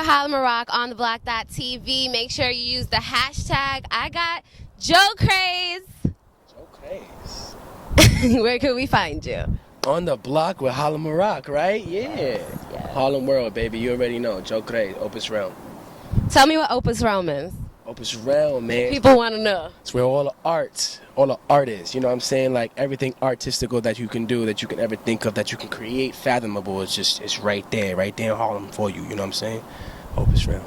Hala Maroc on theblock.tv. Make sure you use the hashtag I got Joe Craze. Joe Craze. Where can we find you? On the block with Hala Maroc, right? Yeah. Harlem World, baby. You already know. Joe Craze, Opus Realm. Tell me what Opus Realm is. Opus Realm, man. People want to know. It's where all the art is. You know what I'm saying? Like everything artistical that you can do, that you can ever think of, that you can create, fathomable. It's right there in Harlem for you. You know what I'm saying? Opus Realm.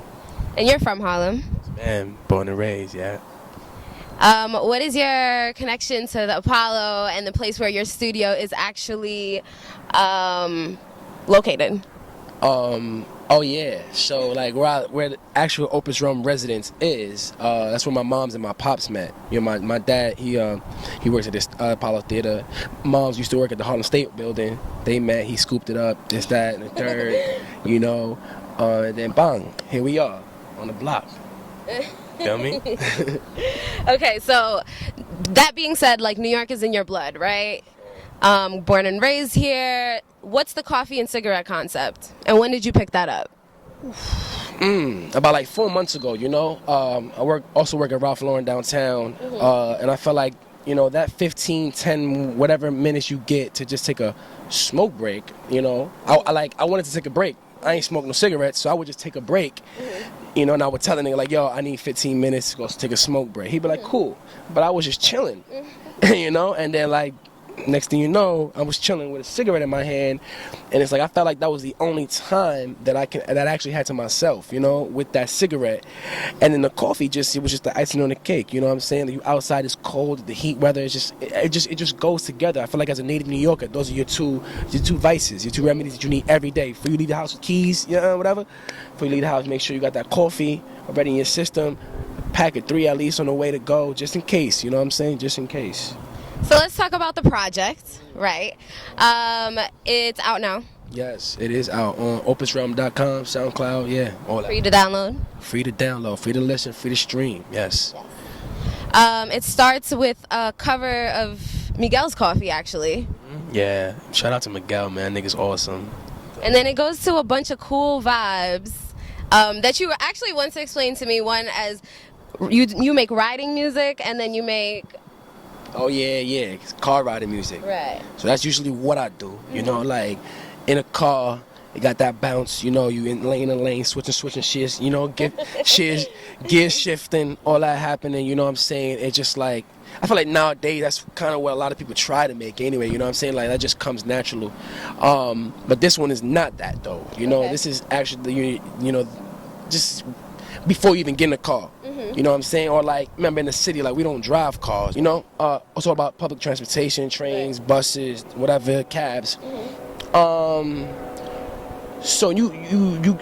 And you're from Harlem? Man, born and raised, yeah. What is your connection to the Apollo and the place where your studio is actually located? Oh yeah, so like where the actual Opus Realm residence is, that's where my moms and my pops met. You know, my dad, he works at this Apollo Theater. Moms used to work at the Harlem State Building. They met, he scooped it up, this, that, and the third, you know, and then bang, here we are on the block. Feel me? Okay, so that being said, like New York is in your blood, right? Born and raised here. What's the coffee and cigarette concept? And when did you pick that up? About like 4 months ago, you know. I also work at Ralph Lauren downtown, and I felt like, you know, that 15, 10, whatever minutes you get to just take a smoke break, you know. I wanted to take a break. I ain't smoking no cigarettes, so I would just take a break, you know, and I would tell the nigga like, yo, I need 15 minutes to go take a smoke break. He'd be like, cool. But I was just chilling, you know, and then like, next thing you know, I was chilling with a cigarette in my hand, and it's like I felt like that was the only time that I actually had to myself, you know, with that cigarette. And then the coffee it was just the icing on the cake, you know what I'm saying? You outside is cold, the heat weather is it just goes together. I feel like as a native New Yorker, those are your two vices, your two remedies that you need every day. Before you leave the house with keys, you know, whatever. Before you leave the house, make sure you got that coffee already in your system. Pack of 3 at least on the way to go, just in case, you know what I'm saying? Just in case. So let's talk about the project, right? It's out now. Yes, it is out on opusrealm.com, SoundCloud, yeah, all that. Free to download? Free to download, free to listen, free to stream, yes. It starts with a cover of Miguel's Coffee, actually. Yeah, shout out to Miguel, man, nigga's awesome. And then it goes to a bunch of cool vibes that you actually once explained to me. One as you make riding music, and then you make... Oh yeah, it's car riding music. Right. So that's usually what I do. You know, like in a car, you got that bounce. You know, you in lane, switching shit. You know, gear shifting, all that happening. You know what I'm saying? It's just like I feel like nowadays that's kind of what a lot of people try to make anyway. You know what I'm saying? Like that just comes natural. But this one is not that though. You know, This is actually you know, just before you even get in the car. You know what I'm saying? Or like, remember in the city, like we don't drive cars, you know? Also about public transportation, trains, buses, whatever, cabs. So you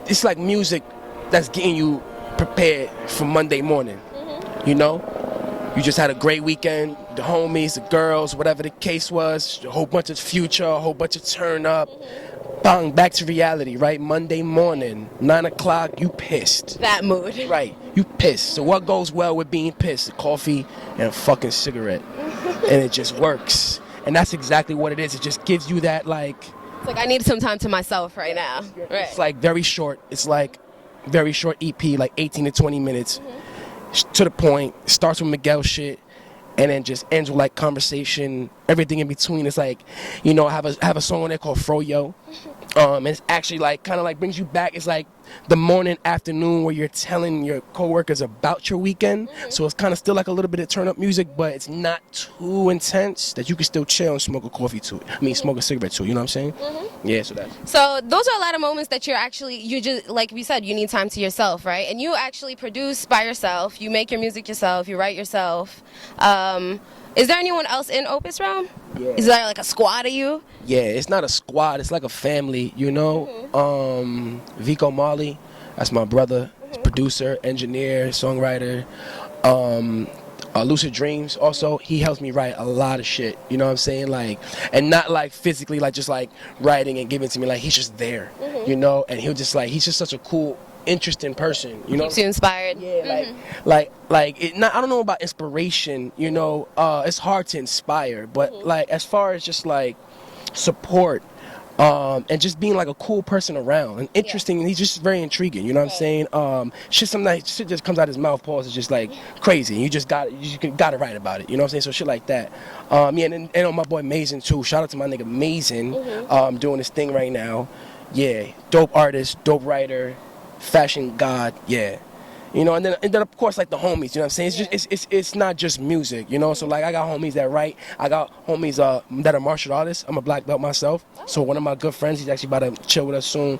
it's like music that's getting you prepared for Monday morning, you know? You just had a great weekend, the homies, the girls, whatever the case was, a whole bunch of future, a whole bunch of turn up. Bang, back to reality, right? Monday morning, 9 o'clock, you pissed. That mood. Right, you pissed. So what goes well with being pissed? A coffee and a fucking cigarette. And it just works. And that's exactly what it is. It just gives you that like... It's like I need some time to myself right now. Right. It's like very short. It's like very short EP, like 18 to 20 minutes. To the point. Starts with Miguel shit. And then just ends with like conversation, everything in between. It's like, you know, I have a song on there called Froyo. And it's actually like kind of like brings you back. It's like the morning, afternoon where you're telling your coworkers about your weekend. So it's kind of still like a little bit of turn up music, but it's not too intense that you can still chill and smoke a coffee to it. I mean, smoke a cigarette to it. You know what I'm saying? Yeah, so that. So those are a lot of moments that you just, like we said, you need time to yourself, right? And you actually produce by yourself. You make your music yourself. You write yourself. Is there anyone else in Opus Realm? Yeah. Is there like a squad of you? Yeah, it's not a squad. It's like a family, you know. Vico Marley, that's my brother. He's producer, engineer, songwriter. Lucid Dreams also, he helps me write a lot of shit, you know what I'm saying? Like, and not like physically, like just like writing and giving it to me. Like he's just there, you know. And he's just such a cool, interesting person, you know. Keeps you inspired. Yeah, like I don't know about inspiration, you know. It's hard to inspire, but like as far as just like support, and just being like a cool person around and interesting. And he's just very intriguing. You know what I'm saying? Shit just comes out his mouth. Pause. It's just like crazy. You just got to write about it. You know what I'm saying? So shit like that. Yeah, and on my boy Mason too. Shout out to my nigga Mason, doing this thing right now. Yeah, dope artist, dope writer, fashion god. Yeah. You know, and then of course like the homies, you know what I'm saying? It's just it's not just music, you know. So like I got homies that write, I got homies that are martial artists. I'm a black belt myself. So one of my good friends, he's actually about to chill with us soon.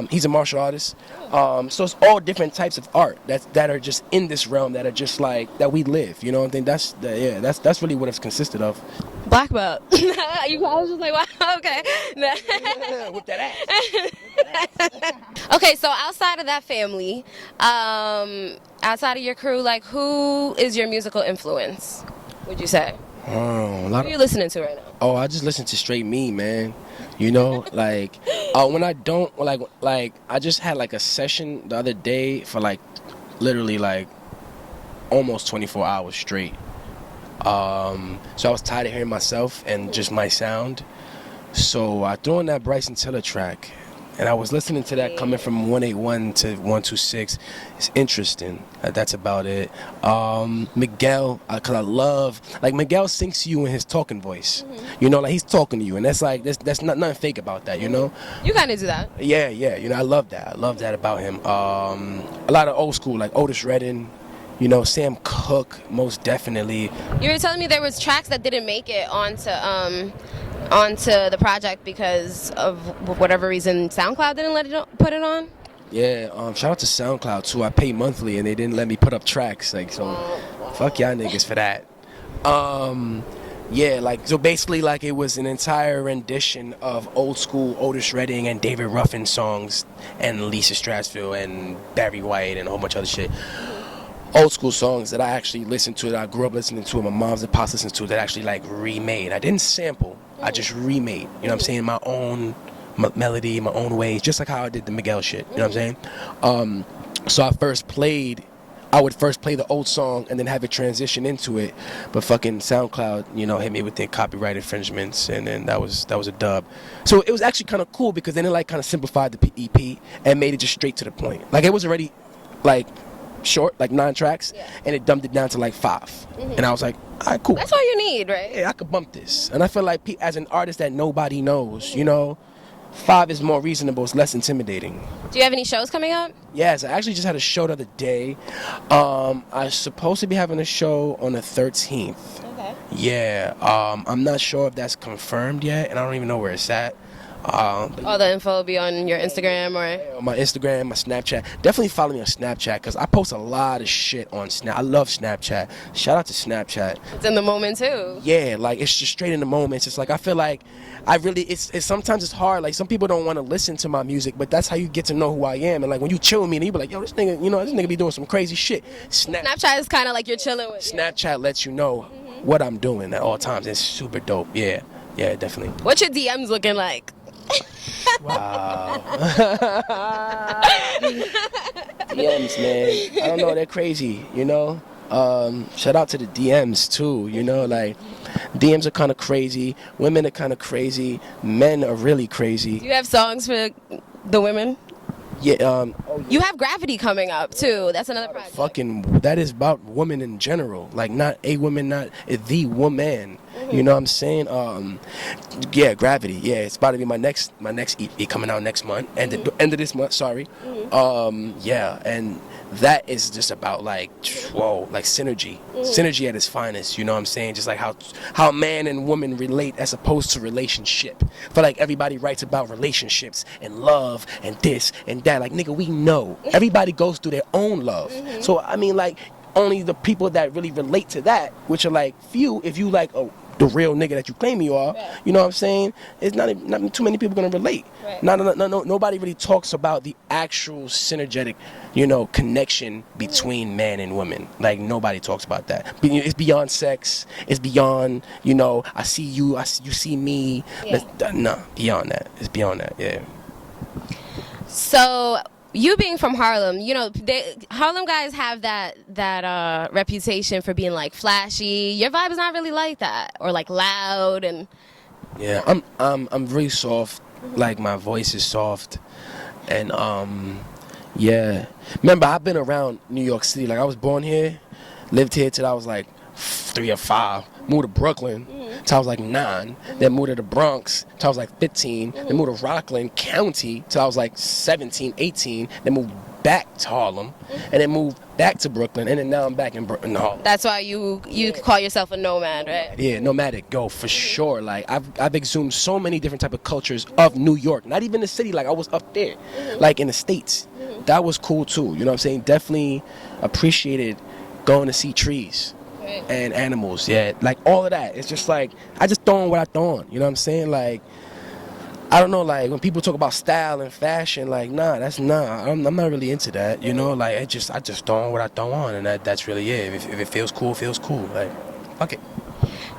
He's a martial artist. So it's all different types of art that are just in this realm that are just like that we live, you know. I think that's really what it's consisted of. Black belt. I was just like, wow, okay. Whip that ass. Okay, so outside of that family, outside of your crew, like who is your musical influence, would you say? Who are you listening to right now? Oh, I just listen to straight me, man. You know, like when I don't like I just had like a session the other day for like literally like almost 24 hours straight. So I was tired of hearing myself and just my sound. So I threw in that Bryson Tiller track, and I was listening to that coming from 181 to 126. It's interesting. That's about it. Miguel, cause I love like Miguel sings to you in his talking voice. You know, like he's talking to you, and that's like that's not nothing fake about that. You know. You kind of do that. Yeah. You know, I love that. I love that about him. A lot of old school like Otis Redding. You know, Sam Cooke, most definitely. You were telling me there was tracks that didn't make it onto the project because of whatever reason. SoundCloud didn't let it put it on. Yeah, shout out to SoundCloud too. I pay monthly and they didn't let me put up tracks. Like, so fuck y'all niggas for that. Yeah, like so basically like it was an entire rendition of old school Otis Redding and David Ruffin songs and Lisa Strathfield and Barry White and a whole bunch of other shit. Old school songs that I actually listened to, that I grew up listening to, and my mom's and pops listened to, that actually like remade. I didn't sample, I just remade. You know what I'm saying? My own melody, my own ways, just like how I did the Miguel shit. You know what I'm saying? So I would first play the old song and then have it transition into it. But fucking SoundCloud, you know, hit me with their copyright infringements, and then that was a dub. So it was actually kind of cool because then it like kind of simplified the EP and made it just straight to the point. Like it was already like short, like 9 tracks, and it dumbed it down to like 5. And I was like, all right, cool. That's all you need, right? Yeah, I could bump this. And I feel like as an artist that nobody knows, you know, 5 is more reasonable. It's less intimidating. Do you have any shows coming up? Yes, I actually just had a show the other day. I was supposed to be having a show on the 13th. Okay. Yeah, I'm not sure if that's confirmed yet, and I don't even know where it's at. All the info will be on your Instagram or on my Instagram, my Snapchat. Definitely follow me on Snapchat because I post a lot of shit on Snap. I love Snapchat. Shout out to Snapchat. It's in the moment too. Yeah, like it's just straight in the moment. It's just like I feel like it's sometimes it's hard. Like some people don't want to listen to my music, but that's how you get to know who I am. And like when you chill with me, and you be like, yo, this nigga be doing some crazy shit. Snapchat is kind of like you're chilling with. Snapchat lets you know what I'm doing at all times. It's super dope. Yeah, definitely. What's your DMs looking like? Wow. DMs, man. I don't know, they're crazy, you know? Shout out to the DMs too, you know, like DMs are kind of crazy, women are kind of crazy, men are really crazy. Do you have songs for the women? Yeah, you have Gravity coming up too. That's another project. That is about women in general, like not a woman, not the woman. You know what I'm saying? Yeah, Gravity. Yeah, it's about to be my next EP coming out next month, end of this month. Sorry. Yeah, and that is just about like synergy, synergy at its finest. You know what I'm saying? Just like how man and woman relate as opposed to relationship. I feel like everybody writes about relationships and love and this and that. Like nigga, we know everybody goes through their own love. So I mean, like only the people that really relate to that, which are like few, if you like the real nigga that you claim you are, you know what I'm saying? It's not too many people gonna relate. Right. Nobody really talks about the actual synergetic, you know, connection between man and woman. Like nobody talks about that. It's beyond sex. It's beyond, you know, I see you, you see me. No, beyond that. It's beyond that. Yeah. So you being from Harlem, you know, Harlem guys have that reputation for being like flashy. Your vibe is not really like that, or like loud and. Yeah, I'm really soft. Like my voice is soft, and yeah. Remember, I've been around New York City. Like I was born here, lived here till I was like 3 or 5. Moved to Brooklyn till I was like 9. Then moved to the Bronx till I was like 15. Then moved to Rockland County till I was like 17, 18. Then moved back to Harlem, and then moved back to Brooklyn, and then now I'm back in Harlem. That's why you call yourself a nomad, right? Yeah, nomadic, go for sure. Like I've exhumed so many different type of cultures of New York. Not even the city. Like I was up there, like in the States. That was cool too. You know what I'm saying? Definitely appreciated going to see trees and animals. Yeah, like all of that. It's just like I just throw on what I throw on. You know what I'm saying? Like I don't know. Like when people talk about style and fashion, like I'm not really into that. You know, like I just throw on what I throw on, and that's really it. If it feels cool, it feels cool. Like fuck it.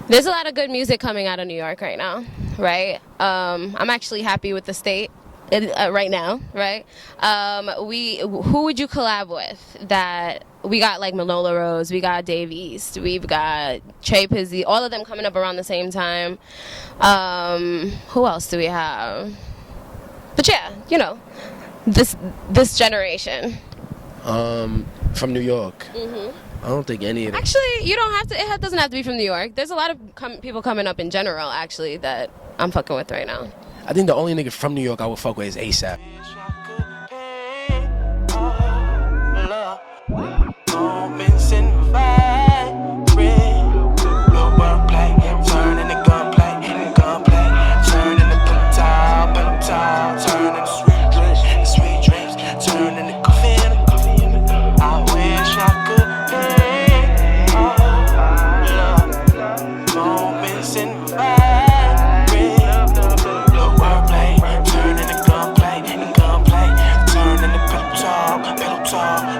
There's a lot of good music coming out of New York right now, right? I'm actually happy with the state right now, right? Who would you collab with? That we got like Manola Rose, we got Dave East, we've got Trey Pizzy, all of them coming up around the same time. Who else do we have? But yeah, you know, this generation. From New York. I don't think any of them. Actually, you don't have to. It doesn't have to be from New York. There's a lot of people coming up in general, actually, that I'm fucking with right now. I think the only nigga from New York I would fuck with is ASAP.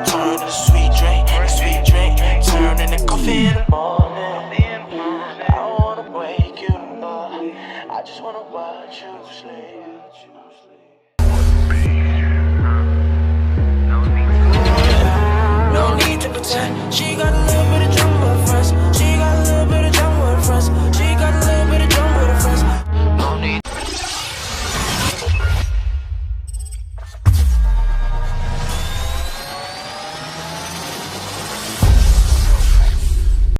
Turn to sweet drink, turn into coffee in the morning. I wanna wake you up, I just wanna watch you sleep.